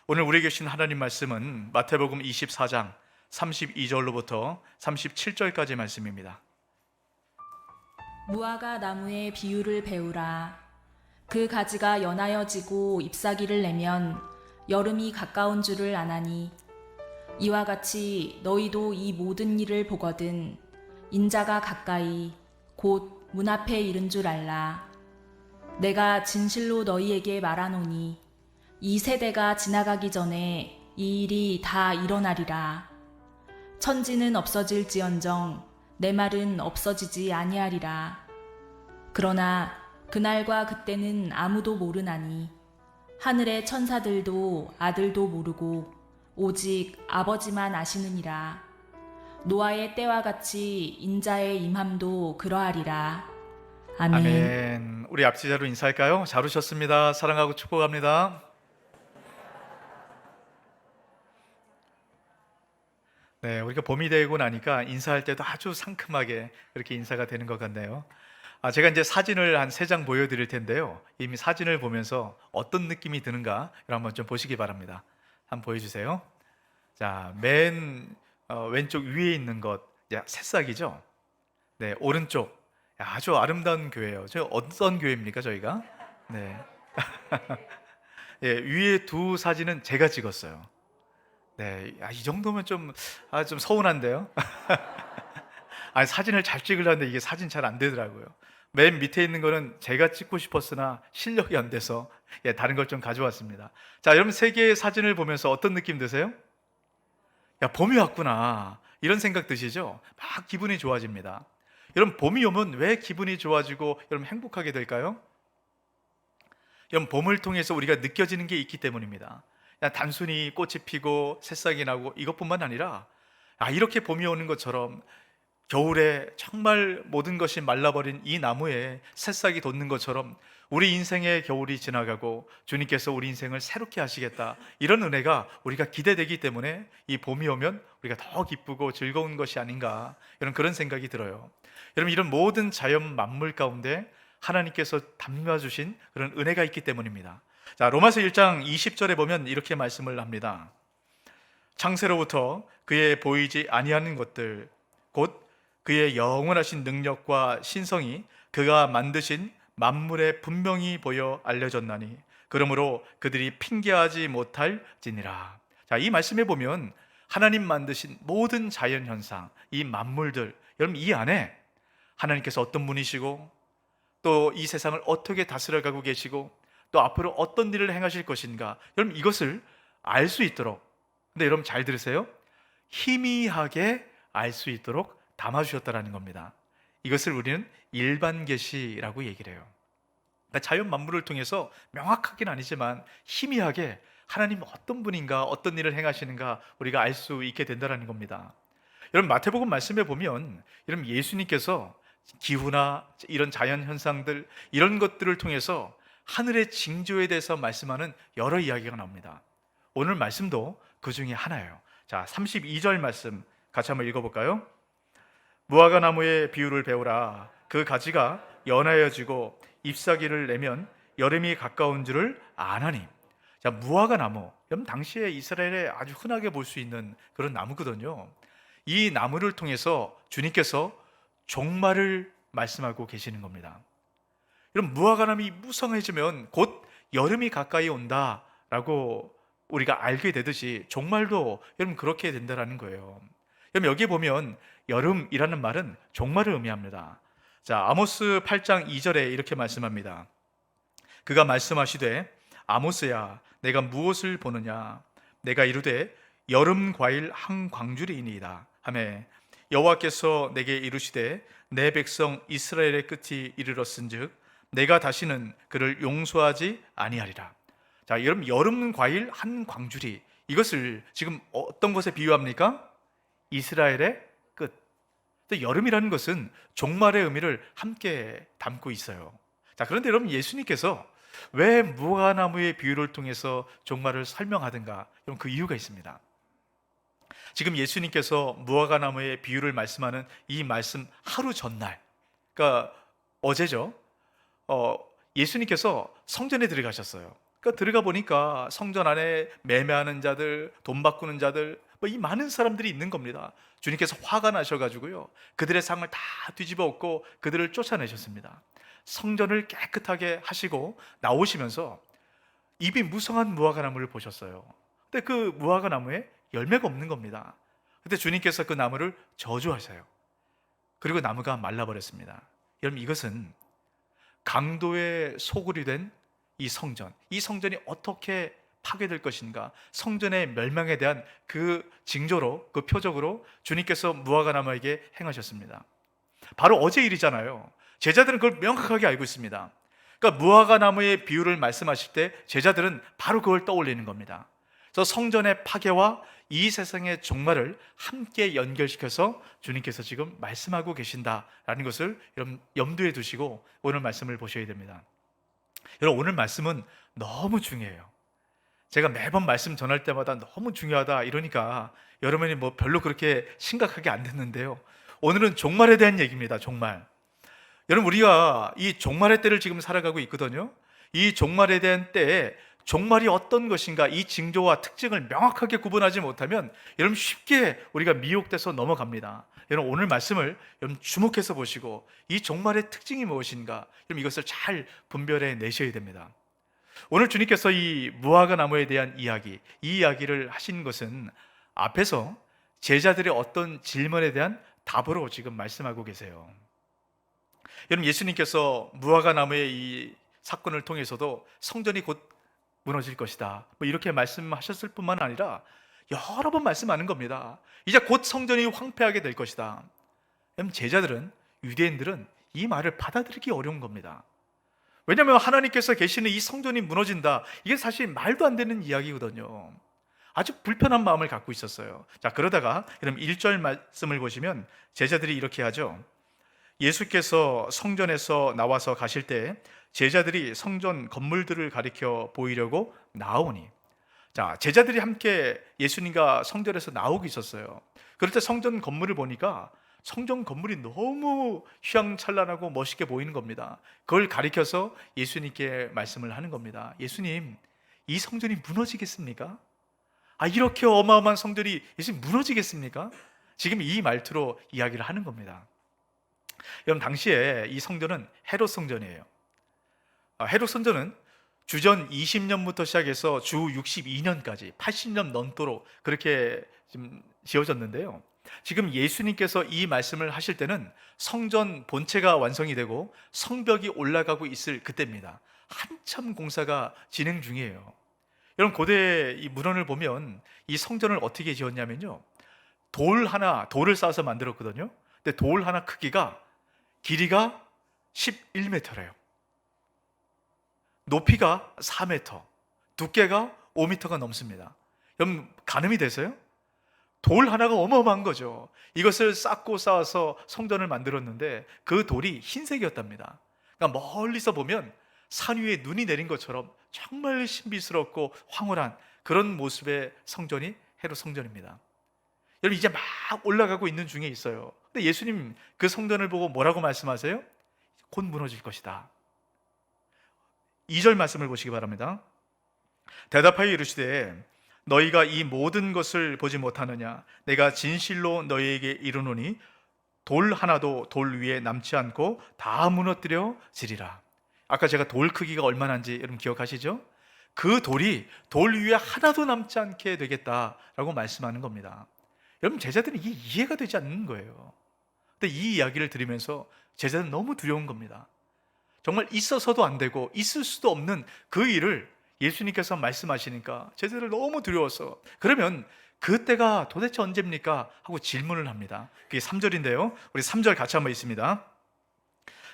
오늘 우리에게 주신 하나님 말씀은 마태복음 24장 32절로부터 37절까지 말씀입니다. 무화과 나무의 비유를 배우라. 그 가지가 연하여지고 잎사귀를 내면 여름이 가까운 줄을 아나니, 이와 같이 너희도 이 모든 일을 보거든 인자가 가까이 곧 문 앞에 이른 줄 알라. 내가 진실로 너희에게 말하노니 이 세대가 지나가기 전에 이 일이 다 일어나리라. 천지는 없어질지언정 내 말은 없어지지 아니하리라. 그러나 그날과 그때는 아무도 모르나니 하늘의 천사들도 아들도 모르고 오직 아버지만 아시느니라. 노아의 때와 같이 인자의 임함도 그러하리라. 아멘. 아멘. 우리 앞지자로 인사할까요? 잘 오셨습니다. 사랑하고 축복합니다. 네, 우리가 봄이 되고 나니까 인사할 때도 아주 상큼하게 그렇게 인사가 되는 것 같네요. 제가 이제 사진을 한 3장 보여드릴 텐데요. 이미 사진을 보면서 어떤 느낌이 드는가 한번 좀 보시기 바랍니다. 한번 보여주세요. 자, 맨 왼쪽 위에 있는 것, 새싹이죠? 네, 오른쪽 아주 아름다운 교회예요. 저 어떤 교회입니까, 저희가? 네, 예, 위에 두 사진은 제가 찍었어요. 네, 이 정도면 좀 서운한데요. 사진을 잘 찍으려는데 이게 사진 잘 안 되더라고요. 맨 밑에 있는 거는 제가 찍고 싶었으나 실력이 안 돼서 다른 걸 좀 가져왔습니다. 자, 여러분 3개의 사진을 보면서 어떤 느낌 드세요? 봄이 왔구나 이런 생각 드시죠? 막 기분이 좋아집니다. 여러분 봄이 오면 왜 기분이 좋아지고 여러분 행복하게 될까요? 여러분 봄을 통해서 우리가 느껴지는 게 있기 때문입니다. 단순히 꽃이 피고 새싹이 나고 이것뿐만 아니라 이렇게 봄이 오는 것처럼 겨울에 정말 모든 것이 말라버린 이 나무에 새싹이 돋는 것처럼 우리 인생의 겨울이 지나가고 주님께서 우리 인생을 새롭게 하시겠다, 이런 은혜가 우리가 기대되기 때문에 이 봄이 오면 우리가 더 기쁘고 즐거운 것이 아닌가, 이런 그런 생각이 들어요. 여러분 이런 모든 자연 만물 가운데 하나님께서 담아주신 그런 은혜가 있기 때문입니다. 자, 로마서 1장 20절에 보면 이렇게 말씀을 합니다. 창세로부터 그의 보이지 아니하는 것들 곧 그의 영원하신 능력과 신성이 그가 만드신 만물에 분명히 보여 알려졌나니 그러므로 그들이 핑계하지 못할지니라. 자, 이 말씀에 보면 하나님 만드신 모든 자연 현상, 이 만물들, 여러분 이 안에 하나님께서 어떤 분이시고 또 이 세상을 어떻게 다스려가고 계시고 또 앞으로 어떤 일을 행하실 것인가, 여러분 이것을 알 수 있도록, 근데 여러분 잘 들으세요, 희미하게 알 수 있도록 담아주셨다는 겁니다. 이것을 우리는 일반 계시라고 얘기를 해요. 그러니까 자연 만물을 통해서 명확하긴 아니지만 희미하게 하나님 어떤 분인가, 어떤 일을 행하시는가 우리가 알 수 있게 된다는 겁니다. 여러분 마태복음 말씀에 보면 여러분 예수님께서 기후나 이런 자연 현상들, 이런 것들을 통해서 하늘의 징조에 대해서 말씀하는 여러 이야기가 나옵니다. 오늘 말씀도 그 중에 하나예요. 자, 32절 말씀 같이 한번 읽어볼까요? 무화과 나무의 비유를 배우라. 그 가지가 연하여지고 잎사귀를 내면 여름이 가까운 줄을 아나니. 자, 무화과 나무, 여러분 당시에 이스라엘에 아주 흔하게 볼 수 있는 그런 나무거든요. 이 나무를 통해서 주님께서 종말을 말씀하고 계시는 겁니다. 여러분 무화과 나무이 무성해지면 곧 여름이 가까이 온다라고 우리가 알게 되듯이 종말도 여러분 그렇게 된다라는 거예요. 여러분 여기 보면 여름이라는 말은 종말을 의미합니다. 자, 아모스 8장 2절에 이렇게 말씀합니다. 그가 말씀하시되 아모스야 내가 무엇을 보느냐, 내가 이르되 여름 과일 한 광주리이니이다 하매 여호와께서 내게 이르시되 내 백성 이스라엘의 끝이 이르렀은즉 내가 다시는 그를 용서하지 아니하리라. 자, 여름 과일 한 광주리, 이것을 지금 어떤 것에 비유합니까? 이스라엘의 끝. 또 여름이라는 것은 종말의 의미를 함께 담고 있어요. 자, 그런데 여러분 예수님께서 왜 무화과나무의 비유를 통해서 종말을 설명하든가, 여러분 그 이유가 있습니다. 지금 예수님께서 무화과나무의 비유를 말씀하는 이 말씀 하루 전날, 그러니까 어제죠. 예수님께서 성전에 들어가셨어요. 그러니까 들어가 보니까 성전 안에 매매하는 자들, 돈 바꾸는 자들, 뭐 이 많은 사람들이 있는 겁니다. 주님께서 화가 나셔가지고요, 그들의 상을 다 뒤집어 엎고 그들을 쫓아내셨습니다. 성전을 깨끗하게 하시고 나오시면서 입이 무성한 무화과 나무를 보셨어요. 근데 그 무화과 나무에 열매가 없는 겁니다. 그때 주님께서 그 나무를 저주하셔요. 그리고 나무가 말라버렸습니다. 여러분, 이것은 강도의 소굴이 된 이 성전, 이 성전이 어떻게 파괴될 것인가, 성전의 멸망에 대한 그 징조로, 그 표적으로 주님께서 무화과 나무에게 행하셨습니다. 바로 어제 일이잖아요. 제자들은 그걸 명확하게 알고 있습니다. 그러니까 무화과 나무의 비유를 말씀하실 때 제자들은 바로 그걸 떠올리는 겁니다. 그래서 성전의 파괴와 이 세상의 종말을 함께 연결시켜서 주님께서 지금 말씀하고 계신다라는 것을 여러분 염두에 두시고 오늘 말씀을 보셔야 됩니다. 여러분, 오늘 말씀은 너무 중요해요. 제가 매번 말씀 전할 때마다 너무 중요하다 이러니까 여러분이 뭐 별로 그렇게 심각하게 안 듣는데요, 오늘은 종말에 대한 얘기입니다. 종말. 여러분, 우리가 이 종말의 때를 지금 살아가고 있거든요. 이 종말에 대한 때에 종말이 어떤 것인가, 이 징조와 특징을 명확하게 구분하지 못하면 여러분 쉽게 우리가 미혹돼서 넘어갑니다. 여러분, 오늘 말씀을 여러분 주목해서 보시고 이 종말의 특징이 무엇인가, 여러분 이것을 잘 분별해 내셔야 됩니다. 오늘 주님께서 이 무화과 나무에 대한 이야기, 이 이야기를 하신 것은 앞에서 제자들의 어떤 질문에 대한 답으로 지금 말씀하고 계세요. 여러분, 예수님께서 무화과 나무의 이 사건을 통해서도 성전이 곧 무너질 것이다, 뭐 이렇게 말씀하셨을 뿐만 아니라 여러 번 말씀하는 겁니다. 이제 곧 성전이 황폐하게 될 것이다. 여러분, 제자들은, 유대인들은 이 말을 받아들이기 어려운 겁니다. 왜냐하면 하나님께서 계시는 이 성전이 무너진다, 이게 사실 말도 안 되는 이야기거든요. 아주 불편한 마음을 갖고 있었어요. 자, 그러다가 그럼 1절 말씀을 보시면 제자들이 이렇게 하죠. 예수께서 성전에서 나와서 가실 때 제자들이 성전 건물들을 가리켜 보이려고 나오니, 자, 제자들이 함께 예수님과 성전에서 나오고 있었어요. 그럴 때 성전 건물을 보니까 성전 건물이 너무 휘황찬란하고 멋있게 보이는 겁니다. 그걸 가리켜서 예수님께 말씀을 하는 겁니다. 예수님, 이 성전이 무너지겠습니까? 이렇게 어마어마한 성전이 예수님 무너지겠습니까? 지금 이 말투로 이야기를 하는 겁니다. 여러분, 당시에 이 성전은 헤롯 성전이에요. 헤롯 성전은 주전 20년부터 시작해서 주 62년까지 80년 넘도록 그렇게 지금 지어졌는데요, 지금 예수님께서 이 말씀을 하실 때는 성전 본체가 완성이 되고 성벽이 올라가고 있을 그때입니다. 한참 공사가 진행 중이에요. 여러분, 고대 이 문헌을 보면 이 성전을 어떻게 지었냐면요, 돌을 쌓아서 만들었거든요. 근데 돌 하나 크기가, 길이가 11m래요. 높이가 4m, 두께가 5m가 넘습니다. 여러분, 가늠이 되세요? 돌 하나가 어마어마한 거죠. 이것을 쌓고 쌓아서 성전을 만들었는데 그 돌이 흰색이었답니다. 그러니까 멀리서 보면 산 위에 눈이 내린 것처럼 정말 신비스럽고 황홀한 그런 모습의 성전이 헤롯 성전입니다. 여러분, 이제 막 올라가고 있는 중에 있어요. 근데 예수님 그 성전을 보고 뭐라고 말씀하세요? 곧 무너질 것이다. 2절 말씀을 보시기 바랍니다. 대답하여 이르시되 너희가 이 모든 것을 보지 못하느냐? 내가 진실로 너희에게 이르노니 돌 하나도 돌 위에 남지 않고 다 무너뜨려 지리라. 아까 제가 돌 크기가 얼마나인지 여러분 기억하시죠? 그 돌이 돌 위에 하나도 남지 않게 되겠다라고 말씀하는 겁니다. 여러분, 제자들은 이게 이해가 되지 않는 거예요. 근데 이 이야기를 들으면서 제자들은 너무 두려운 겁니다. 정말 있어서도 안 되고 있을 수도 없는 그 일을 예수님께서 말씀하시니까 제자들 너무 두려워서, 그러면 그때가 도대체 언제입니까? 하고 질문을 합니다. 그게 3절인데요, 우리 3절 같이 한번 읽습니다.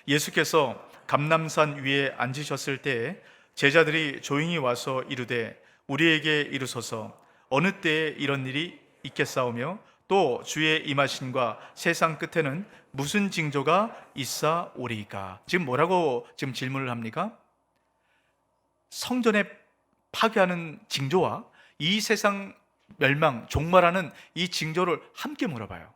예수께서 감람산 위에 앉으셨을 때에 제자들이 조용히 와서 이르되 우리에게 이르소서 어느 때에 이런 일이 있겠사오며 또 주의 임하심과 세상 끝에는 무슨 징조가 있사오리이까? 지금 뭐라고 지금 질문을 합니까? 성전에 파괴하는 징조와 이 세상 멸망, 종말하는 이 징조를 함께 물어봐요.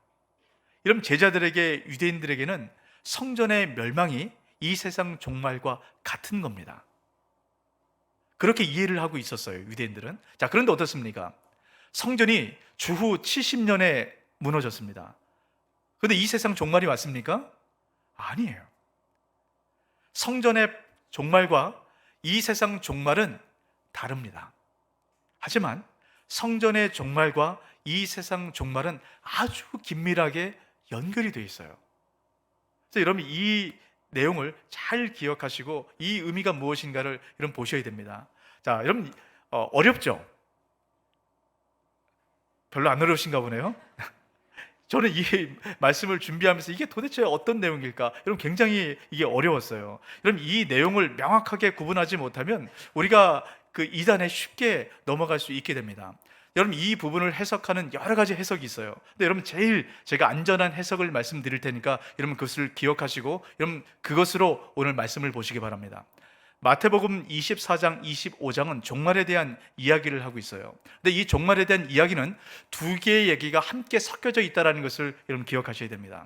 여러분, 제자들에게, 유대인들에게는 성전의 멸망이 이 세상 종말과 같은 겁니다. 그렇게 이해를 하고 있었어요, 유대인들은. 자, 그런데 어떻습니까? 성전이 주후 70년에 무너졌습니다. 그런데 이 세상 종말이 왔습니까? 아니에요. 성전의 종말과 이 세상 종말은 다릅니다. 하지만 성전의 종말과 이 세상 종말은 아주 긴밀하게 연결이 되어 있어요. 그래서 여러분 이 내용을 잘 기억하시고 이 의미가 무엇인가를 여러분 보셔야 됩니다. 자, 여러분 어렵죠? 별로 안 어려우신가 보네요. 저는 이 말씀을 준비하면서 이게 도대체 어떤 내용일까? 여러분 굉장히 이게 어려웠어요. 여러분 이 내용을 명확하게 구분하지 못하면 우리가 그 이단에 쉽게 넘어갈 수 있게 됩니다. 여러분 이 부분을 해석하는 여러 가지 해석이 있어요. 근데 여러분 제일 제가 안전한 해석을 말씀드릴 테니까 여러분 그것을 기억하시고 여러분 그것으로 오늘 말씀을 보시기 바랍니다. 마태복음 24장, 25장은 종말에 대한 이야기를 하고 있어요. 근데 이 종말에 대한 이야기는 두 개의 얘기가 함께 섞여져 있다는 것을 여러분 기억하셔야 됩니다.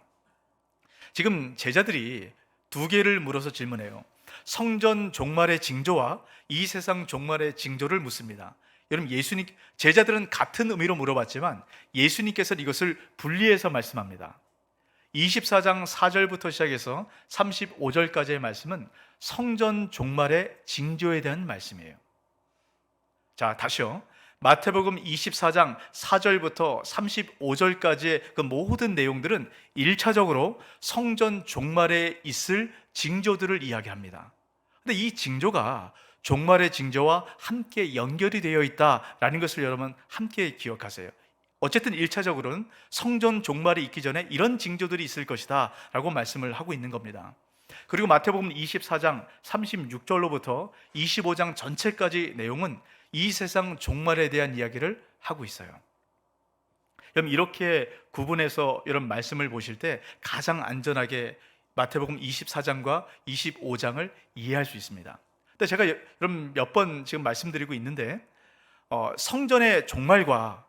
지금 제자들이 두 개를 물어서 질문해요. 성전 종말의 징조와 이 세상 종말의 징조를 묻습니다. 여러분 제자들은 같은 의미로 물어봤지만 예수님께서는 이것을 분리해서 말씀합니다. 24장 4절부터 시작해서 35절까지의 말씀은 성전 종말의 징조에 대한 말씀이에요. 자, 다시요. 마태복음 24장 4절부터 35절까지의 그 모든 내용들은 1차적으로 성전 종말에 있을 징조들을 이야기합니다. 근데 이 징조가 종말의 징조와 함께 연결이 되어 있다라는 것을 여러분 함께 기억하세요. 어쨌든 1차적으로는 성전 종말이 있기 전에 이런 징조들이 있을 것이다 라고 말씀을 하고 있는 겁니다. 그리고 마태복음 24장 36절로부터 25장 전체까지 내용은 이 세상 종말에 대한 이야기를 하고 있어요. 여러분 이렇게 구분해서 여러분 말씀을 보실 때 가장 안전하게 마태복음 24장과 25장을 이해할 수 있습니다. 근데 제가 여러분 몇 번 지금 말씀드리고 있는데 성전의 종말과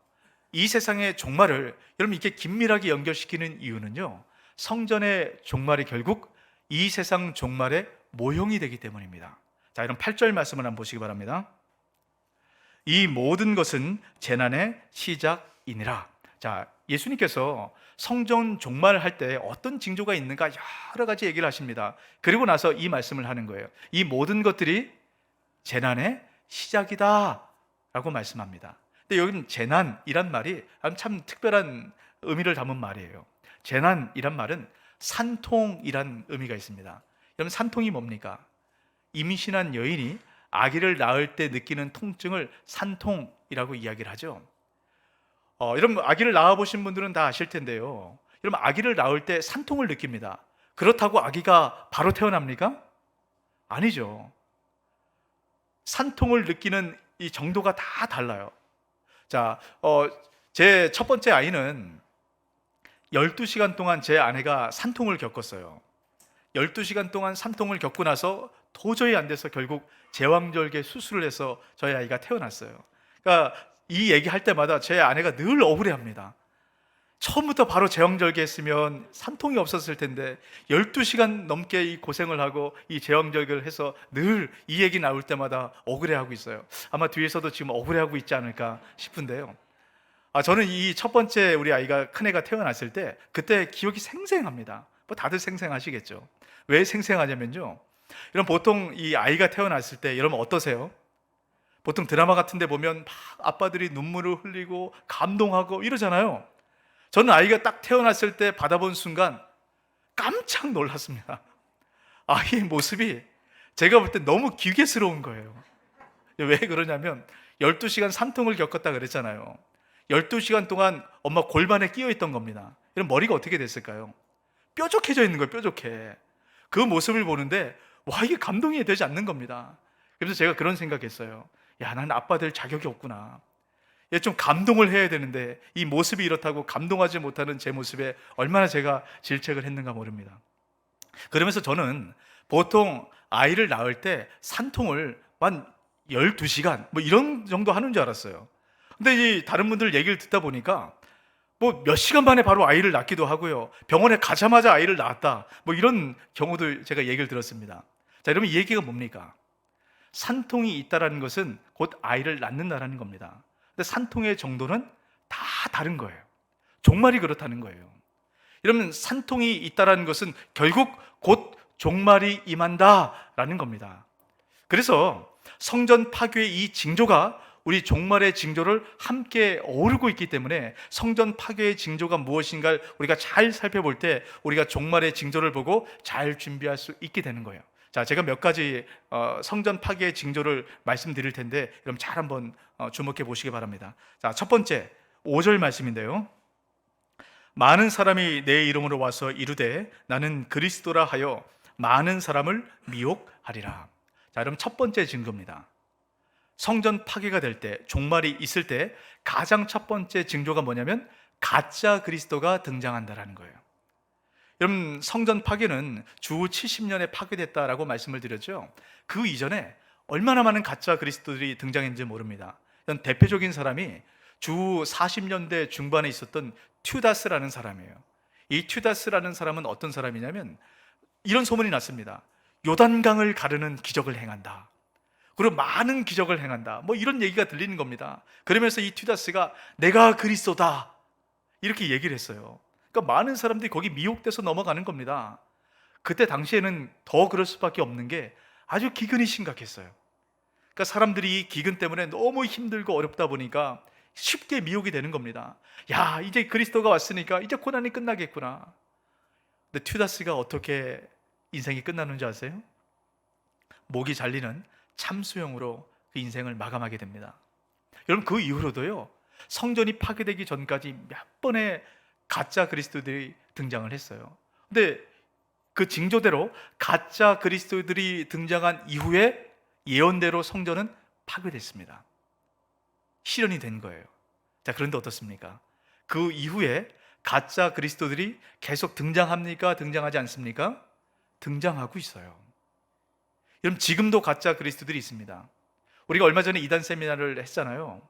이 세상의 종말을 여러분 이렇게 긴밀하게 연결시키는 이유는요, 성전의 종말이 결국 이 세상 종말의 모형이 되기 때문입니다. 자, 이런 8절 말씀을 한번 보시기 바랍니다. 이 모든 것은 재난의 시작이니라. 자, 예수님께서 성전 종말할 때 어떤 징조가 있는가 여러 가지 얘기를 하십니다. 그리고 나서 이 말씀을 하는 거예요. 이 모든 것들이 재난의 시작이다 라고 말씀합니다. 근데 여기는 재난이란 말이 참 특별한 의미를 담은 말이에요. 재난이란 말은 산통이란 의미가 있습니다. 여러분 산통이 뭡니까? 임신한 여인이 아기를 낳을 때 느끼는 통증을 산통이라고 이야기를 하죠. 여러분 아기를 낳아보신 분들은 다 아실 텐데요, 여러분 아기를 낳을 때 산통을 느낍니다. 그렇다고 아기가 바로 태어납니까? 아니죠. 산통을 느끼는 이 정도가 다 달라요. 자, 제 첫 번째 아이는 12시간 동안 제 아내가 산통을 겪었어요. 12시간 동안 산통을 겪고 나서 도저히 안 돼서 결국 제왕절개 수술을 해서 저희 아이가 태어났어요. 그러니까 이 얘기할 때마다 제 아내가 늘 억울해합니다. 처음부터 바로 제왕절개 했으면 산통이 없었을 텐데 12시간 넘게 이 고생을 하고 이 제왕절개를 해서 늘 이 얘기 나올 때마다 억울해하고 있어요. 아마 뒤에서도 지금 억울해하고 있지 않을까 싶은데요. 저는 이 첫 번째 우리 아이가 큰애가 태어났을 때 그때 기억이 생생합니다. 뭐 다들 생생하시겠죠. 왜 생생하냐면요, 여러분 보통 이 아이가 태어났을 때 여러분 어떠세요? 보통 드라마 같은 데 보면 막 아빠들이 눈물을 흘리고 감동하고 이러잖아요. 저는 아이가 딱 태어났을 때 받아본 순간 깜짝 놀랐습니다. 아이의 모습이 제가 볼 때 너무 기괴스러운 거예요. 왜 그러냐면 12시간 산통을 겪었다 그랬잖아요. 12시간 동안 엄마 골반에 끼어 있던 겁니다. 이런 머리가 어떻게 됐을까요? 뾰족해져 있는 거예요, 뾰족해. 그 모습을 보는데 와, 이게 감동이 되지 않는 겁니다. 그래서 제가 그런 생각했어요. 야, 나는 아빠 될 자격이 없구나. 좀 감동을 해야 되는데 이 모습이 이렇다고 감동하지 못하는 제 모습에 얼마나 제가 질책을 했는가 모릅니다. 그러면서 저는 보통 아이를 낳을 때 산통을 한 12시간 뭐 이런 정도 하는 줄 알았어요. 근데 이 다른 분들 얘기를 듣다 보니까 뭐 몇 시간 만에 바로 아이를 낳기도 하고요, 병원에 가자마자 아이를 낳았다 뭐 이런 경우도 제가 얘기를 들었습니다. 자, 여러분 이 얘기가 뭡니까? 산통이 있다라는 것은 곧 아이를 낳는다라는 겁니다. 근데 산통의 정도는 다 다른 거예요. 종말이 그렇다는 거예요. 이러면 산통이 있다라는 것은 결국 곧 종말이 임한다라는 겁니다. 그래서 성전 파괴의 이 징조가 우리 종말의 징조를 함께 어우르고 있기 때문에 성전 파괴의 징조가 무엇인가를 우리가 잘 살펴볼 때 우리가 종말의 징조를 보고 잘 준비할 수 있게 되는 거예요. 자, 제가 몇 가지 성전 파괴의 징조를 말씀드릴 텐데 여러분 잘 한번 주목해 보시기 바랍니다. 자, 첫 번째 5절 말씀인데요. 많은 사람이 내 이름으로 와서 이르되 나는 그리스도라 하여 많은 사람을 미혹하리라. 자, 그럼 첫 번째 증거입니다. 성전 파괴가 될 때, 종말이 있을 때 가장 첫 번째 징조가 뭐냐면 가짜 그리스도가 등장한다라는 거예요. 여러분, 성전 파괴는 주 70년에 파괴됐다라고 말씀을 드렸죠. 그 이전에 얼마나 많은 가짜 그리스도들이 등장했는지 모릅니다. 대표적인 사람이 주 40년대 중반에 있었던 튜다스라는 사람이에요. 이 튜다스라는 사람은 어떤 사람이냐면 이런 소문이 났습니다. 요단강을 가르는 기적을 행한다. 그리고 많은 기적을 행한다. 뭐 이런 얘기가 들리는 겁니다. 그러면서 이 튜다스가 내가 그리스도다 이렇게 얘기를 했어요. 그러니까 많은 사람들이 거기 미혹돼서 넘어가는 겁니다. 그때 당시에는 더 그럴 수밖에 없는 게 아주 기근이 심각했어요. 그러니까 사람들이 이 기근 때문에 너무 힘들고 어렵다 보니까 쉽게 미혹이 되는 겁니다. 야, 이제 그리스도가 왔으니까 이제 고난이 끝나겠구나. 근데 튜다스가 어떻게 인생이 끝나는지 아세요? 목이 잘리는 참수형으로 그 인생을 마감하게 됩니다. 여러분, 그 이후로도요 성전이 파괴되기 전까지 몇 번의 가짜 그리스도들이 등장을 했어요. 근데 그 징조대로 가짜 그리스도들이 등장한 이후에 예언대로 성전은 파괴됐습니다. 실현이 된 거예요. 자, 그런데 어떻습니까? 그 이후에 가짜 그리스도들이 계속 등장합니까? 등장하지 않습니까? 등장하고 있어요. 여러분, 지금도 가짜 그리스도들이 있습니다. 우리가 얼마 전에 이단 세미나를 했잖아요.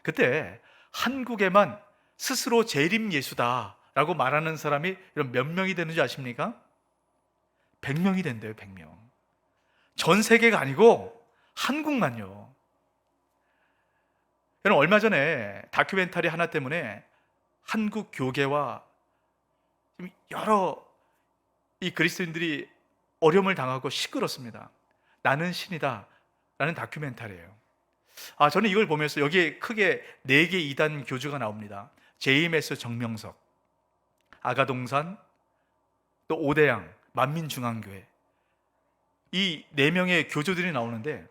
그때 한국에만 스스로 재림 예수다라고 말하는 사람이 이런 몇 명이 되는지 아십니까? 100명이 된대요. 100명. 전 세계가 아니고 한국만요. 여러분, 얼마 전에 다큐멘터리 하나 때문에 한국 교계와 여러 이 그리스도인들이 어려움을 당하고 시끄럽습니다. 나는 신이다 라는 다큐멘터리예요. 저는 이걸 보면서 여기에 크게 4개 이단 교주가 나옵니다. JMS 정명석, 아가동산, 또 오대양, 만민중앙교회, 이 4명의 교주들이 나오는데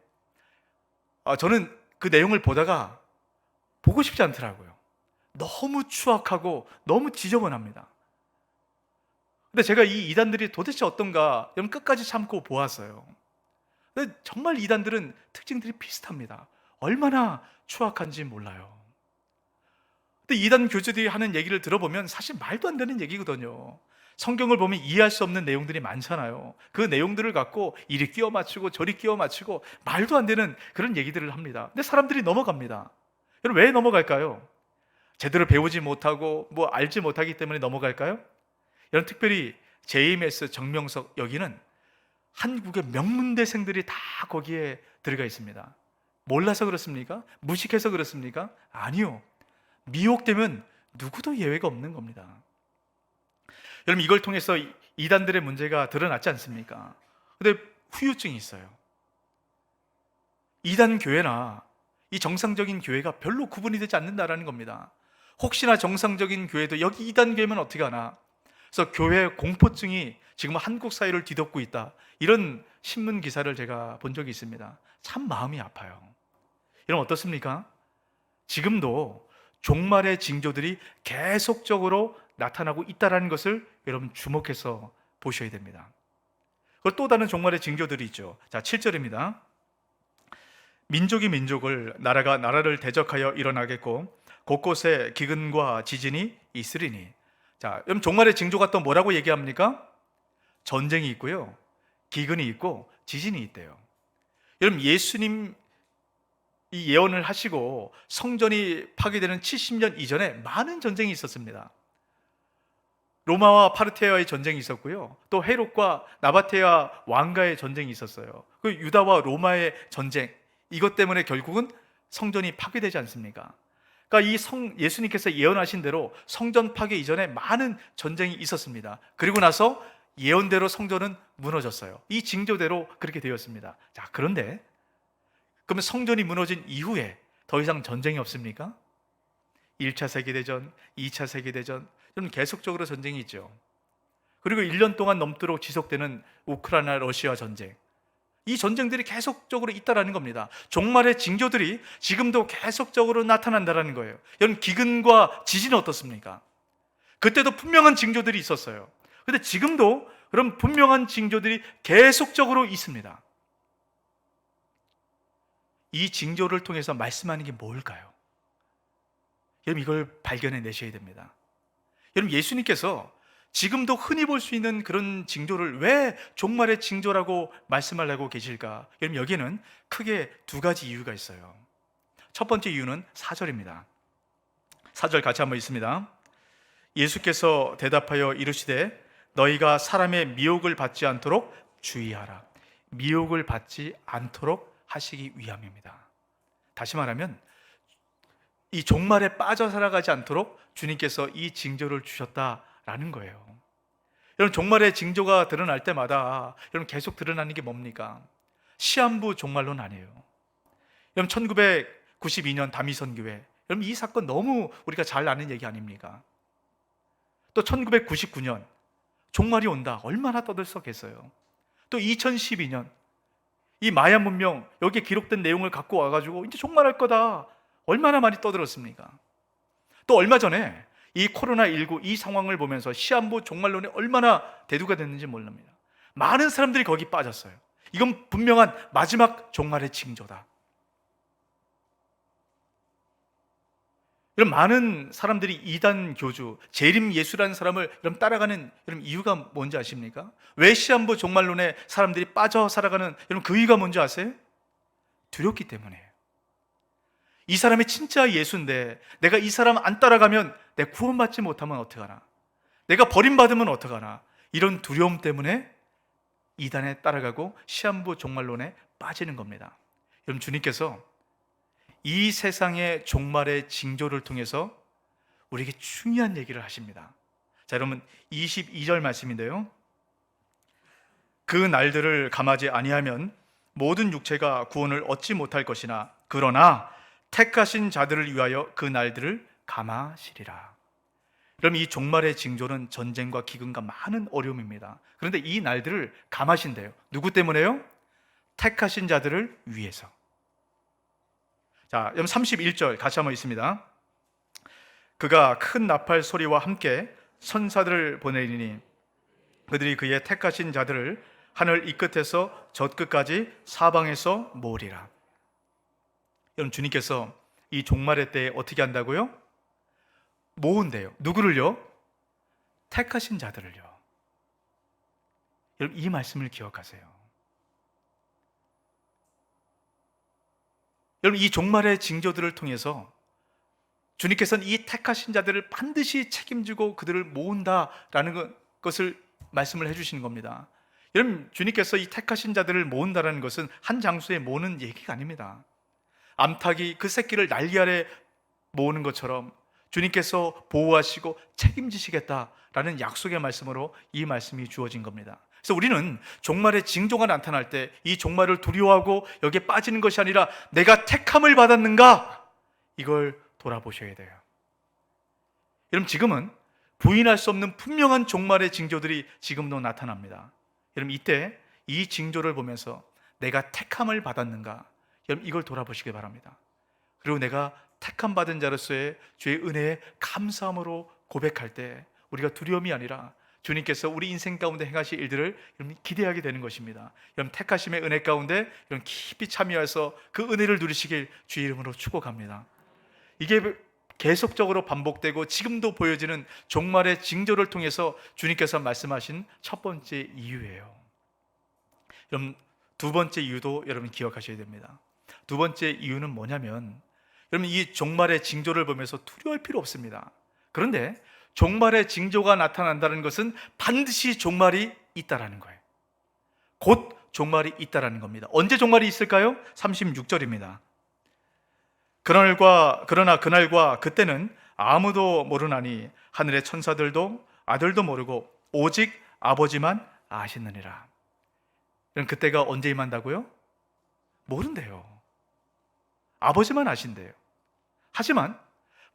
저는 그 내용을 보다가 보고 싶지 않더라고요. 너무 추악하고 너무 지저분합니다. 근데 제가 이 이단들이 도대체 어떤가 여러분 끝까지 참고 보았어요. 근데 정말 이단들은 특징들이 비슷합니다. 얼마나 추악한지 몰라요. 근데 이단 교주들이 하는 얘기를 들어보면 사실 말도 안 되는 얘기거든요. 성경을 보면 이해할 수 없는 내용들이 많잖아요. 그 내용들을 갖고 이리 끼워 맞추고 저리 끼워 맞추고 말도 안 되는 그런 얘기들을 합니다. 근데 사람들이 넘어갑니다. 여러분, 왜 넘어갈까요? 제대로 배우지 못하고 뭐 알지 못하기 때문에 넘어갈까요? 여러분, 특별히 JMS 정명석 여기는 한국의 명문대생들이 다 거기에 들어가 있습니다. 몰라서 그렇습니까? 무식해서 그렇습니까? 아니요. 미혹되면 누구도 예외가 없는 겁니다. 여러분, 이걸 통해서 이단들의 문제가 드러났지 않습니까? 근데 후유증이 있어요. 이단 교회나 이 정상적인 교회가 별로 구분이 되지 않는다라는 겁니다. 혹시나 정상적인 교회도 여기 이단 교회면 어떻게 하나? 그래서 교회 공포증이 지금 한국 사회를 뒤덮고 있다. 이런 신문 기사를 제가 본 적이 있습니다. 참 마음이 아파요. 여러분, 어떻습니까? 지금도 종말의 징조들이 계속적으로 나타나고 있다는 것을 여러분 주목해서 보셔야 됩니다. 그리고 또 다른 종말의 징조들이 있죠. 자, 7절입니다. 민족이 민족을, 나라가 나라를 대적하여 일어나겠고 곳곳에 기근과 지진이 있으리니. 자, 여러분, 종말의 징조가 또 뭐라고 얘기합니까? 전쟁이 있고요, 기근이 있고 지진이 있대요. 여러분, 예수님 이 예언을 하시고 성전이 파괴되는 70년 이전에 많은 전쟁이 있었습니다. 로마와 파르티아의 전쟁이 있었고요. 또 헤롯과 나바테아 왕가의 전쟁이 있었어요. 그 유다와 로마의 전쟁, 이것 때문에 결국은 성전이 파괴되지 않습니까? 그러니까 예수님께서 예언하신 대로 성전 파괴 이전에 많은 전쟁이 있었습니다. 그리고 나서 예언대로 성전은 무너졌어요. 이 징조대로 그렇게 되었습니다. 자, 그런데 그러면 성전이 무너진 이후에 더 이상 전쟁이 없습니까? 1차 세계대전, 2차 세계대전, 좀 계속적으로 전쟁이 있죠. 그리고 1년 동안 넘도록 지속되는 우크라이나 러시아 전쟁, 이 전쟁들이 계속적으로 있다라는 겁니다. 종말의 징조들이 지금도 계속적으로 나타난다라는 거예요. 여러분, 기근과 지진은 어떻습니까? 그때도 분명한 징조들이 있었어요. 근데 지금도 그런 분명한 징조들이 계속적으로 있습니다. 이 징조를 통해서 말씀하는 게 뭘까요? 여러분, 이걸 발견해 내셔야 됩니다. 여러분, 예수님께서 지금도 흔히 볼 수 있는 그런 징조를 왜 종말의 징조라고 말씀하려고 계실까? 여러분, 여기에는 크게 두 가지 이유가 있어요. 첫 번째 이유는 4절입니다. 4절 같이 한번 읽습니다. 예수께서 대답하여 이르시되 너희가 사람의 미혹을 받지 않도록 주의하라. 미혹을 받지 않도록 하시기 위함입니다. 다시 말하면 이 종말에 빠져 살아가지 않도록 주님께서 이 징조를 주셨다라는 거예요. 여러분, 종말의 징조가 드러날 때마다 여러분 계속 드러나는 게 뭡니까? 시한부 종말론 아니에요. 여러분, 1992년 다미선교회, 여러분 이 사건 너무 우리가 잘 아는 얘기 아닙니까? 또 1999년 종말이 온다, 얼마나 떠들썩했어요. 또 2012년 이 마야 문명, 여기에 기록된 내용을 갖고 와가지고 이제 종말할 거다, 얼마나 많이 떠들었습니까? 또 얼마 전에 이 코로나19 이 상황을 보면서 시한부 종말론이 얼마나 대두가 됐는지 모릅니다. 많은 사람들이 거기 빠졌어요. 이건 분명한 마지막 종말의 징조다. 이런 많은 사람들이 이단 교주, 재림 예수라는 사람을 따라가는 이유가 뭔지 아십니까? 왜 시한부 종말론에 사람들이 빠져 살아가는 그 이유가 뭔지 아세요? 두렵기 때문이에요. 이 사람이 진짜 예수인데 내가 이 사람 안 따라가면 내가 구원받지 못하면 어떡하나, 내가 버림받으면 어떡하나, 이런 두려움 때문에 이단에 따라가고 시한부 종말론에 빠지는 겁니다. 여러분, 주님께서 이 세상의 종말의 징조를 통해서 우리에게 중요한 얘기를 하십니다. 자, 여러분 22절 말씀인데요, 그 날들을 감하지 아니하면 모든 육체가 구원을 얻지 못할 것이나 그러나 택하신 자들을 위하여 그 날들을 감하시리라. 그럼 이 종말의 징조는 전쟁과 기근과 많은 어려움입니다. 그런데 이 날들을 감하신대요. 누구 때문에요? 택하신 자들을 위해서. 자, 여러분 31절 같이 한번 있습니다. 그가 큰 나팔 소리와 함께 천사들을 보내리니 그들이 그의 택하신 자들을 하늘 이 끝에서 저 끝까지 사방에서 모으리라. 여러분, 주님께서 이 종말의 때에 어떻게 한다고요? 모은대요. 누구를요? 택하신 자들을요. 여러분, 이 말씀을 기억하세요. 여러분, 이 종말의 징조들을 통해서 주님께서는 이 택하신 자들을 반드시 책임지고 그들을 모은다라는 것을 말씀을 해주시는 겁니다. 여러분, 주님께서 이 택하신 자들을 모은다라는 것은 한 장소에 모으는 얘기가 아닙니다. 암탉이 그 새끼를 날개 아래 모으는 것처럼 주님께서 보호하시고 책임지시겠다라는 약속의 말씀으로 이 말씀이 주어진 겁니다. 그래서 우리는 종말의 징조가 나타날 때 이 종말을 두려워하고 여기에 빠지는 것이 아니라 내가 택함을 받았는가, 이걸 돌아보셔야 돼요. 여러분, 지금은 부인할 수 없는 분명한 종말의 징조들이 지금도 나타납니다. 여러분, 이때 이 징조를 보면서 내가 택함을 받았는가, 여러분 이걸 돌아보시기 바랍니다. 그리고 내가 택함 받은 자로서의 주의 은혜에 감사함으로 고백할 때 우리가 두려움이 아니라 주님께서 우리 인생 가운데 행하실 일들을 여러분 기대하게 되는 것입니다. 여러분, 택하심의 은혜 가운데 여러분 깊이 참여해서 그 은혜를 누리시길 주의 이름으로 축복합니다. 이게 계속적으로 반복되고 지금도 보여지는 종말의 징조를 통해서 주님께서 말씀하신 첫 번째 이유예요. 여러분, 두 번째 이유도 여러분 기억하셔야 됩니다. 두 번째 이유는 뭐냐면, 여러분 이 종말의 징조를 보면서 두려울 필요 없습니다. 그런데 종말의 징조가 나타난다는 것은 반드시 종말이 있다라는 거예요. 곧 종말이 있다라는 겁니다. 언제 종말이 있을까요? 36절입니다. 그러나 그날과 그때는 아무도 모르나니 하늘의 천사들도 아들도 모르고 오직 아버지만 아시느니라. 그럼 그때가 언제 임한다고요? 모른대요. 아버지만 아신대요. 하지만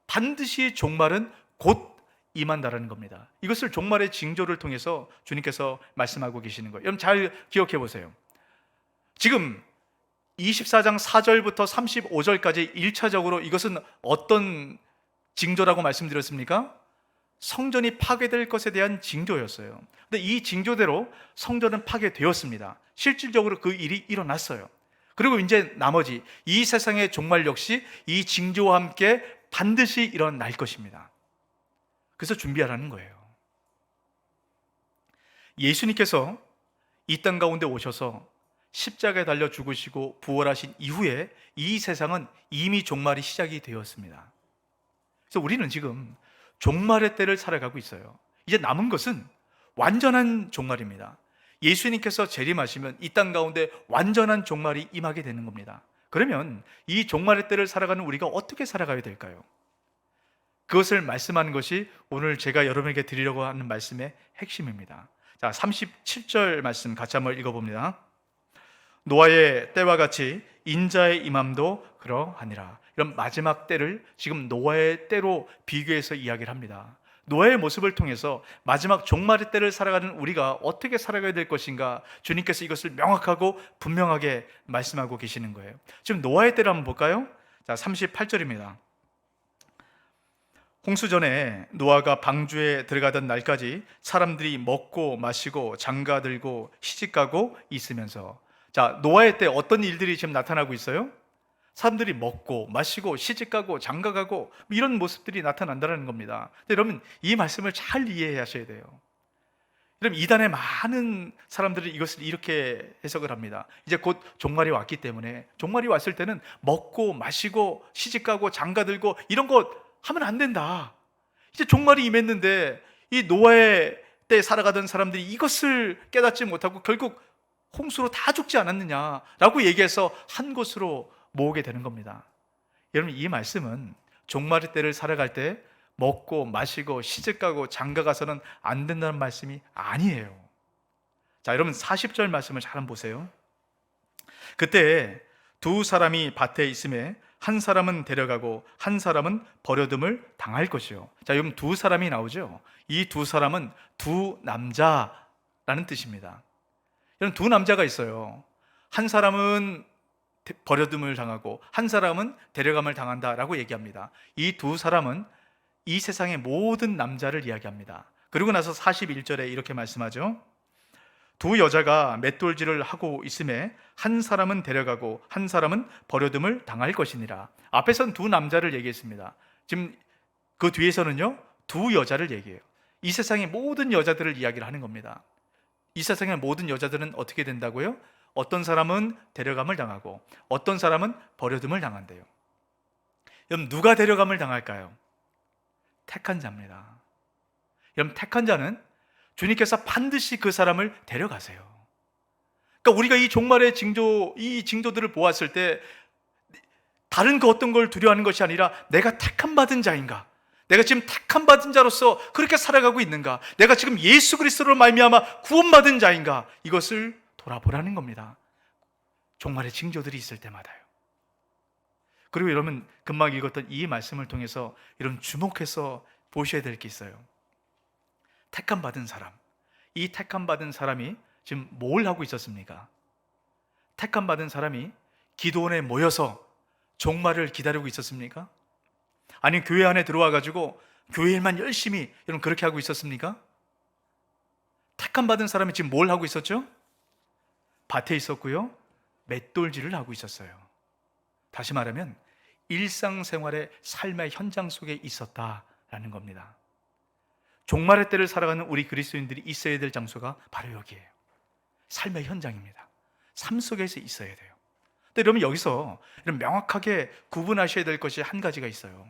반드시 종말은 곧 임한다라는 겁니다. 이것을 종말의 징조를 통해서 주님께서 말씀하고 계시는 거예요. 여러분 잘 기억해 보세요. 지금 24장 4절부터 35절까지 1차적으로 이것은 어떤 징조라고 말씀드렸습니까? 성전이 파괴될 것에 대한 징조였어요. 근데 이 징조대로 성전은 파괴되었습니다. 실질적으로 그 일이 일어났어요. 그리고 이제 나머지 이 세상의 종말 역시 이 징조와 함께 반드시 일어날 것입니다. 그래서 준비하라는 거예요. 예수님께서 이 땅 가운데 오셔서 십자가에 달려 죽으시고 부활하신 이후에 이 세상은 이미 종말이 시작이 되었습니다. 그래서 우리는 지금 종말의 때를 살아가고 있어요. 이제 남은 것은 완전한 종말입니다. 예수님께서 재림하시면 이 땅 가운데 완전한 종말이 임하게 되는 겁니다. 그러면 이 종말의 때를 살아가는 우리가 어떻게 살아가야 될까요? 그것을 말씀하는 것이 오늘 제가 여러분에게 드리려고 하는 말씀의 핵심입니다. 자, 37절 말씀 같이 한번 읽어봅니다. 노아의 때와 같이 인자의 임함도 그러하니라. 이런 마지막 때를 지금 노아의 때로 비교해서 이야기를 합니다. 노아의 모습을 통해서 마지막 종말의 때를 살아가는 우리가 어떻게 살아가야 될 것인가, 주님께서 이것을 명확하고 분명하게 말씀하고 계시는 거예요. 지금 노아의 때를 한번 볼까요? 자, 38절입니다. 홍수 전에 노아가 방주에 들어가던 날까지 사람들이 먹고 마시고 장가들고 시집가고 있으면서, 자, 노아의 때 어떤 일들이 지금 나타나고 있어요? 사람들이 먹고 마시고 시집가고 장가가고 이런 모습들이 나타난다는 겁니다. 여러분 이 말씀을 잘 이해하셔야 돼요. 여러분 이단의 많은 사람들이 이것을 이렇게 해석을 합니다. 이제 곧 종말이 왔기 때문에, 종말이 왔을 때는 먹고 마시고 시집가고 장가들고 이런 거 하면 안 된다. 이제 종말이 임했는데 이 노아의 때 살아가던 사람들이 이것을 깨닫지 못하고 결국 홍수로 다 죽지 않았느냐라고 얘기해서 한 곳으로 모으게 되는 겁니다. 여러분 이 말씀은 종말의 때를 살아갈 때 먹고 마시고 시집가고 장가가서는 안 된다는 말씀이 아니에요. 자, 여러분 40절 말씀을 잘 한번 보세요. 그때 두 사람이 밭에 있음에 한 사람은 데려가고 한 사람은 버려둠을 당할 것이요. 자, 여러분 두 사람이 나오죠. 이 두 사람은 두 남자라는 뜻입니다. 여러분 두 남자가 있어요. 한 사람은 버려둠을 당하고 한 사람은 데려감을 당한다라고 얘기합니다. 이 두 사람은 이 세상의 모든 남자를 이야기합니다. 그리고 나서 41절에 이렇게 말씀하죠. 두 여자가 맷돌질을 하고 있음에 한 사람은 데려가고 한 사람은 버려둠을 당할 것이니라. 앞에서는 두 남자를 얘기했습니다. 지금 그 뒤에서는요 두 여자를 얘기해요. 이 세상의 모든 여자들을 이야기를 하는 겁니다. 이 세상의 모든 여자들은 어떻게 된다고요? 어떤 사람은 데려감을 당하고 어떤 사람은 버려둠을 당한대요. 그럼 누가 데려감을 당할까요? 택한 자입니다. 여러분 택한 자는 주님께서 반드시 그 사람을 데려가세요. 그러니까 우리가 이 종말의 징조, 이 징조들을 보았을 때 다른 그 어떤 걸 두려워하는 것이 아니라 내가 택함 받은 자인가? 내가 지금 택함 받은 자로서 그렇게 살아가고 있는가? 내가 지금 예수 그리스도로 말미암아 구원받은 자인가? 이것을 돌아보라는 겁니다. 종말의 징조들이 있을 때마다요. 그리고 여러분 금방 읽었던 이 말씀을 통해서 여러분 주목해서 보셔야 될 게 있어요. 택함 받은 사람, 이 택함 받은 사람이 지금 뭘 하고 있었습니까? 택함 받은 사람이 기도원에 모여서 종말을 기다리고 있었습니까? 아니면 교회 안에 들어와 가지고 교회 일만 열심히 여러분 그렇게 하고 있었습니까? 택함 받은 사람이 지금 뭘 하고 있었죠? 밭에 있었고요, 맷돌질을 하고 있었어요. 다시 말하면 일상생활의 삶의 현장 속에 있었다라는 겁니다. 종말의 때를 살아가는 우리 그리스도인들이 있어야 될 장소가 바로 여기예요. 삶의 현장입니다. 삶 속에서 있어야 돼요. 근데 여러분 여기서 명확하게 구분하셔야 될 것이 한 가지가 있어요.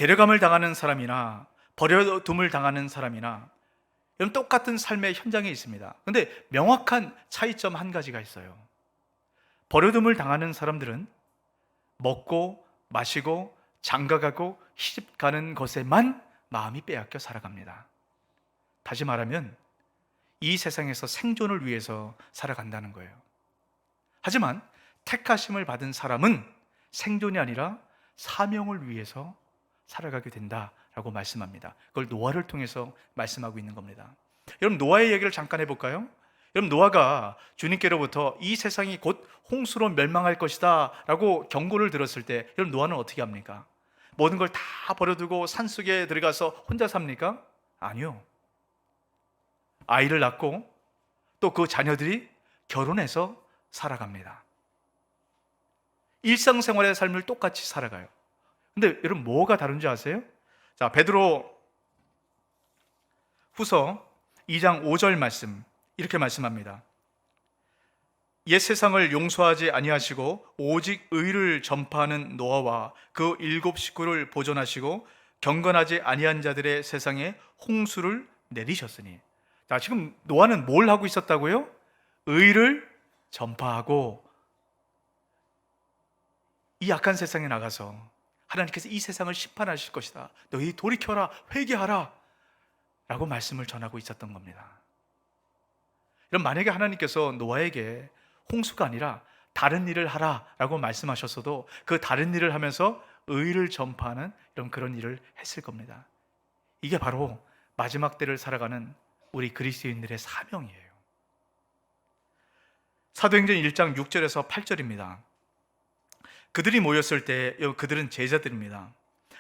데려감을 당하는 사람이나 버려둠을 당하는 사람이나 이런 똑같은 삶의 현장에 있습니다. 근데 명확한 차이점 한 가지가 있어요. 버려둠을 당하는 사람들은 먹고 마시고 장가가고 시집가는 것에만 마음이 빼앗겨 살아갑니다. 다시 말하면 이 세상에서 생존을 위해서 살아간다는 거예요. 하지만 택하심을 받은 사람은 생존이 아니라 사명을 위해서 살아가게 된다라고 말씀합니다. 그걸 노아를 통해서 말씀하고 있는 겁니다. 여러분, 노아의 얘기를 잠깐 해볼까요? 여러분, 노아가 주님께로부터 이 세상이 곧 홍수로 멸망할 것이다 라고 경고를 들었을 때 여러분, 노아는 어떻게 합니까? 모든 걸 다 버려두고 산속에 들어가서 혼자 삽니까? 아니요. 아이를 낳고 또 그 자녀들이 결혼해서 살아갑니다. 일상생활의 삶을 똑같이 살아가요. 근데 여러분, 뭐가 다른지 아세요? 자, 베드로 후서 2장 5절 말씀 이렇게 말씀합니다. 옛 세상을 용서하지 아니하시고 오직 의를 전파하는 노아와 그 7 식구를 보존하시고 경건하지 아니한 자들의 세상에 홍수를 내리셨으니. 자, 지금 노아는 뭘 하고 있었다고요? 의를 전파하고 이 악한 세상에 나가서 하나님께서 이 세상을 심판하실 것이다, 너희 돌이켜라, 회개하라 라고 말씀을 전하고 있었던 겁니다. 그럼 만약에 하나님께서 노아에게 홍수가 아니라 다른 일을 하라 라고 말씀하셨어도 그 다른 일을 하면서 의를 전파하는 그런 일을 했을 겁니다. 이게 바로 마지막 때를 살아가는 우리 그리스도인들의 사명이에요. 사도행전 1장 6절에서 8절입니다. 그들이 모였을 때 그들은 제자들입니다.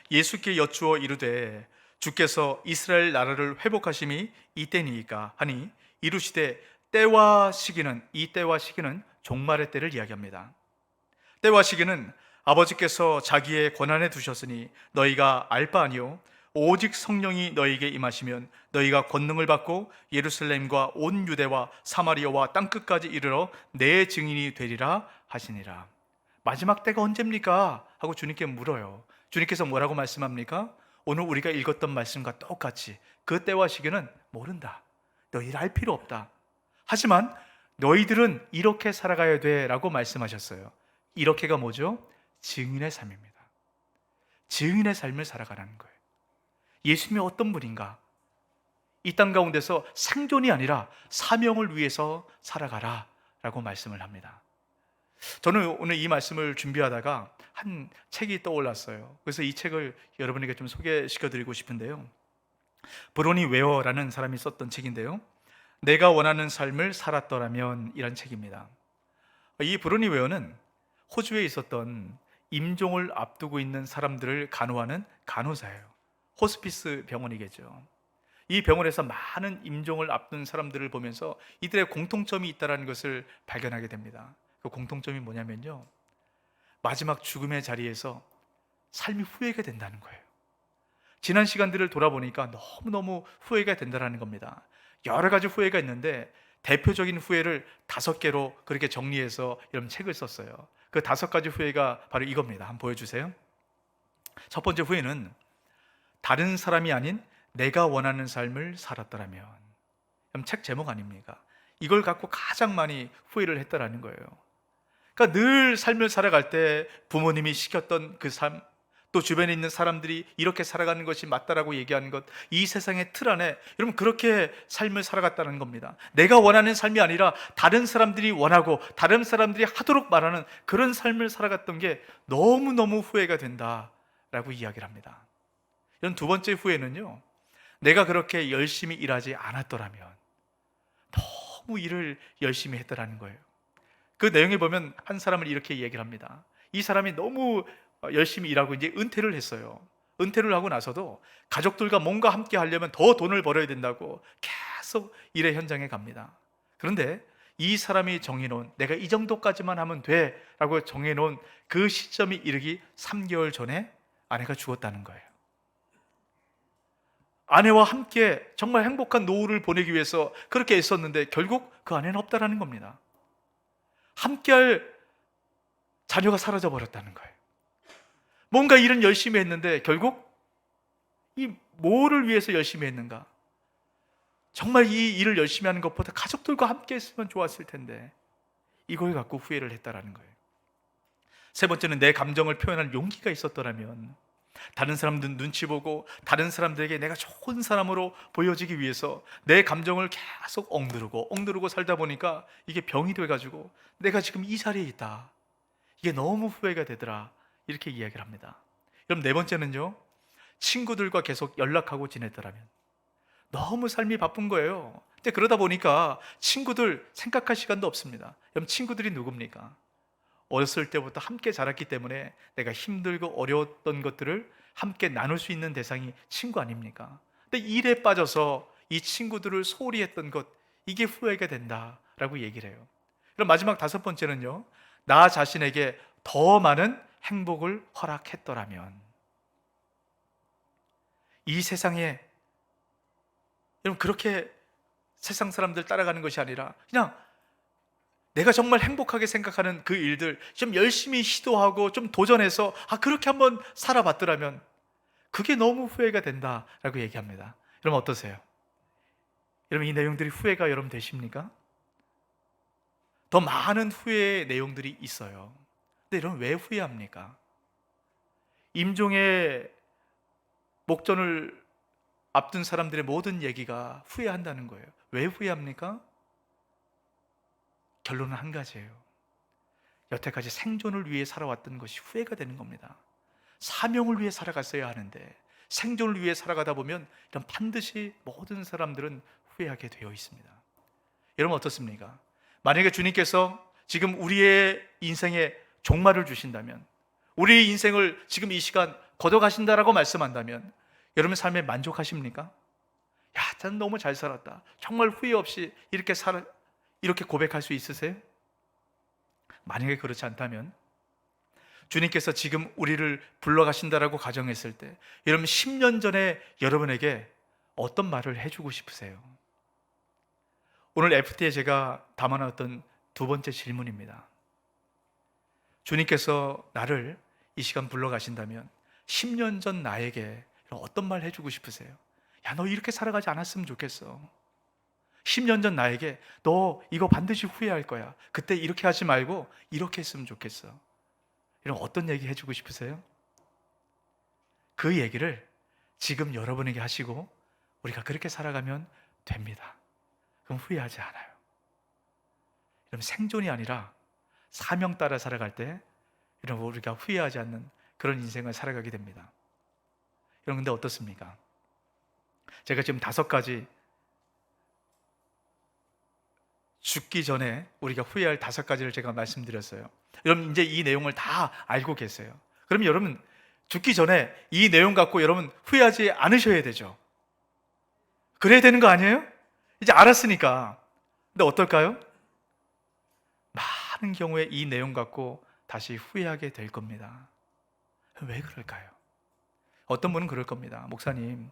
예수께 여쭈어 이르되 주께서 이스라엘 나라를 회복하심이 이때니이까 하니 이르시되 때와 시기는, 이 때와 시기는 종말의 때를 이야기합니다. 때와 시기는 아버지께서 자기의 권한에 두셨으니 너희가 알 바 아니요 오직 성령이 너희에게 임하시면 너희가 권능을 받고 예루살렘과 온 유대와 사마리아와 땅끝까지 이르러 내 증인이 되리라 하시니라. 마지막 때가 언제입니까? 하고 주님께 물어요. 주님께서 뭐라고 말씀합니까? 오늘 우리가 읽었던 말씀과 똑같이 그 때와 시기는 모른다, 너희를 알 필요 없다, 하지만 너희들은 이렇게 살아가야 돼 라고 말씀하셨어요. 이렇게가 뭐죠? 증인의 삶입니다. 증인의 삶을 살아가라는 거예요. 예수님이 어떤 분인가? 이 땅 가운데서 생존이 아니라 사명을 위해서 살아가라 라고 말씀을 합니다. 저는 오늘 이 말씀을 준비하다가 한 책이 떠올랐어요. 그래서 이 책을 여러분에게 좀 소개시켜 드리고 싶은데요, 브로니 웨어라는 사람이 썼던 책인데요, 내가 원하는 삶을 살았더라면 이란 책입니다. 이 브로니 웨어는 호주에 있었던 임종을 앞두고 있는 사람들을 간호하는 간호사예요. 호스피스 병원이겠죠. 이 병원에서 많은 임종을 앞둔 사람들을 보면서 이들의 공통점이 있다는 것을 발견하게 됩니다. 그 공통점이 뭐냐면요, 마지막 죽음의 자리에서 삶이 후회가 된다는 거예요. 지난 시간들을 돌아보니까 너무너무 후회가 된다는 겁니다. 여러 가지 후회가 있는데 대표적인 후회를 5개로 그렇게 정리해서 이런 책을 썼어요. 그 5가지 후회가 바로 이겁니다. 한번 보여주세요. 첫 번째 후회는 다른 사람이 아닌 내가 원하는 삶을 살았더라면. 그럼 책 제목 아닙니까? 이걸 갖고 가장 많이 후회를 했다라는 거예요. 그러니까 늘 삶을 살아갈 때 부모님이 시켰던 그 삶, 또 주변에 있는 사람들이 이렇게 살아가는 것이 맞다라고 얘기하는 것, 이 세상의 틀 안에 여러분 그렇게 삶을 살아갔다는 겁니다. 내가 원하는 삶이 아니라 다른 사람들이 원하고 다른 사람들이 하도록 말하는 그런 삶을 살아갔던 게 너무너무 후회가 된다라고 이야기를 합니다. 이런 두 번째 후회는요, 내가 그렇게 열심히 일하지 않았더라면. 너무 일을 열심히 했더라는 거예요. 그 내용에 보면 한 사람을 이렇게 얘기를 합니다. 이 사람이 너무 열심히 일하고 이제 은퇴를 했어요. 은퇴를 하고 나서도 가족들과 뭔가 함께 하려면 더 돈을 벌어야 된다고 계속 일의 현장에 갑니다. 그런데 이 사람이 정해놓은, 내가 이 정도까지만 하면 돼 라고 정해놓은 그 시점이 이르기 3개월 전에 아내가 죽었다는 거예요. 아내와 함께 정말 행복한 노후를 보내기 위해서 그렇게 애썼는데 결국 그 아내는 없다라는 겁니다. 함께할 자녀가 사라져 버렸다는 거예요. 뭔가 일은 열심히 했는데 결국 이 뭐를 위해서 열심히 했는가? 정말 이 일을 열심히 하는 것보다 가족들과 함께 했으면 좋았을 텐데 이걸 갖고 후회를 했다라는 거예요. 세 번째는 내 감정을 표현할 용기가 있었더라면, 다른 사람들 눈치 보고 다른 사람들에게 내가 좋은 사람으로 보여지기 위해서 내 감정을 계속 억누르고 살다 보니까 이게 병이 돼가지고 내가 지금 이 자리에 있다, 이게 너무 후회가 되더라, 이렇게 이야기를 합니다. 그럼 네 번째는요, 친구들과 계속 연락하고 지냈더라면. 너무 삶이 바쁜 거예요. 근데 그러다 보니까 친구들 생각할 시간도 없습니다. 그럼 친구들이 누굽니까? 어렸을 때부터 함께 자랐기 때문에 내가 힘들고 어려웠던 것들을 함께 나눌 수 있는 대상이 친구 아닙니까? 근데 일에 빠져서 이 친구들을 소홀히 했던 것, 이게 후회가 된다라고 얘기를 해요. 그럼 마지막 다섯 번째는요, 나 자신에게 더 많은 행복을 허락했더라면. 이 세상에, 여러분, 그렇게 세상 사람들 따라가는 것이 아니라 그냥 내가 정말 행복하게 생각하는 그 일들 좀 열심히 시도하고 좀 도전해서 그렇게 한번 살아봤더라면 그게 너무 후회가 된다라고 얘기합니다. 여러분 어떠세요? 여러분 이 내용들이 후회가 여러분 되십니까? 더 많은 후회의 내용들이 있어요. 근데 여러분 왜 후회합니까? 임종의 목전을 앞둔 사람들의 모든 얘기가 후회한다는 거예요. 왜 후회합니까? 결론은 한 가지예요. 여태까지 생존을 위해 살아왔던 것이 후회가 되는 겁니다. 사명을 위해 살아갔어야 하는데 생존을 위해 살아가다 보면 이런 반드시 모든 사람들은 후회하게 되어 있습니다. 여러분 어떻습니까? 만약에 주님께서 지금 우리의 인생에 종말을 주신다면, 우리의 인생을 지금 이 시간 걷어가신다라고 말씀한다면 여러분 삶에 만족하십니까? 야, 난 너무 잘 살았다, 정말 후회 없이 이렇게 고백할 수 있으세요? 만약에 그렇지 않다면 주님께서 지금 우리를 불러가신다라고 가정했을 때 여러분 10년 전에 여러분에게 어떤 말을 해주고 싶으세요? 오늘 FT에 제가 담아놨던 두 번째 질문입니다. 주님께서 나를 이 시간 불러가신다면 10년 전 나에게 어떤 말 해주고 싶으세요? 야, 너 이렇게 살아가지 않았으면 좋겠어. 10년 전 나에게 너 이거 반드시 후회할 거야, 그때 이렇게 하지 말고 이렇게 했으면 좋겠어, 이런 어떤 얘기 해주고 싶으세요? 그 얘기를 지금 여러분에게 하시고 우리가 그렇게 살아가면 됩니다. 그럼 후회하지 않아요. 여러분 생존이 아니라 사명 따라 살아갈 때 여러분 우리가 후회하지 않는 그런 인생을 살아가게 됩니다. 여러분 근데 어떻습니까? 제가 지금 5가지, 죽기 전에 우리가 후회할 5가지를 제가 말씀드렸어요. 여러분 이제 이 내용을 다 알고 계세요. 그럼 여러분 죽기 전에 이 내용 갖고 여러분 후회하지 않으셔야 되죠. 그래야 되는 거 아니에요? 이제 알았으니까. 근데 어떨까요? 많은 경우에 이 내용 갖고 다시 후회하게 될 겁니다. 왜 그럴까요? 어떤 분은 그럴 겁니다. 목사님,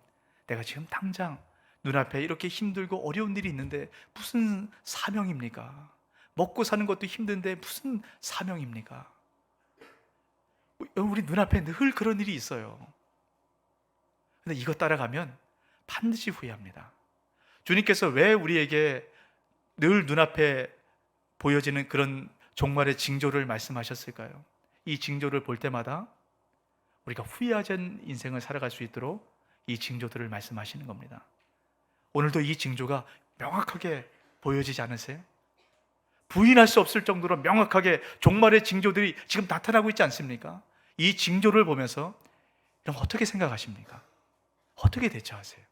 내가 지금 당장 눈앞에 이렇게 힘들고 어려운 일이 있는데 무슨 사명입니까? 먹고 사는 것도 힘든데 무슨 사명입니까? 우리 눈앞에 늘 그런 일이 있어요. 근데 이거 따라가면 반드시 후회합니다. 주님께서 왜 우리에게 늘 눈앞에 보여지는 그런 종말의 징조를 말씀하셨을까요? 이 징조를 볼 때마다 우리가 후회하지 않는 인생을 살아갈 수 있도록 이 징조들을 말씀하시는 겁니다. 오늘도 이 징조가 명확하게 보여지지 않으세요? 부인할 수 없을 정도로 명확하게 종말의 징조들이 지금 나타나고 있지 않습니까? 이 징조를 보면서 여러분 어떻게 생각하십니까? 어떻게 대처하세요?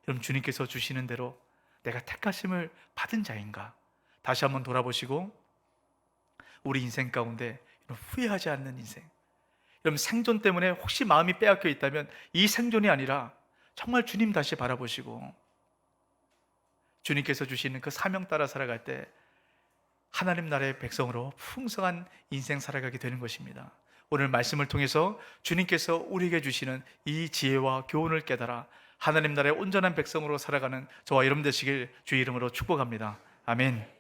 여러분 주님께서 주시는 대로 내가 택하심을 받은 자인가? 다시 한번 돌아보시고 우리 인생 가운데 후회하지 않는 인생, 여러분 생존 때문에 혹시 마음이 빼앗겨 있다면 이 생존이 아니라 정말 주님 다시 바라보시고 주님께서 주시는 그 사명 따라 살아갈 때 하나님 나라의 백성으로 풍성한 인생 살아가게 되는 것입니다. 오늘 말씀을 통해서 주님께서 우리에게 주시는 이 지혜와 교훈을 깨달아 하나님 나라의 온전한 백성으로 살아가는 저와 여러분 되시길 주의 이름으로 축복합니다. 아멘.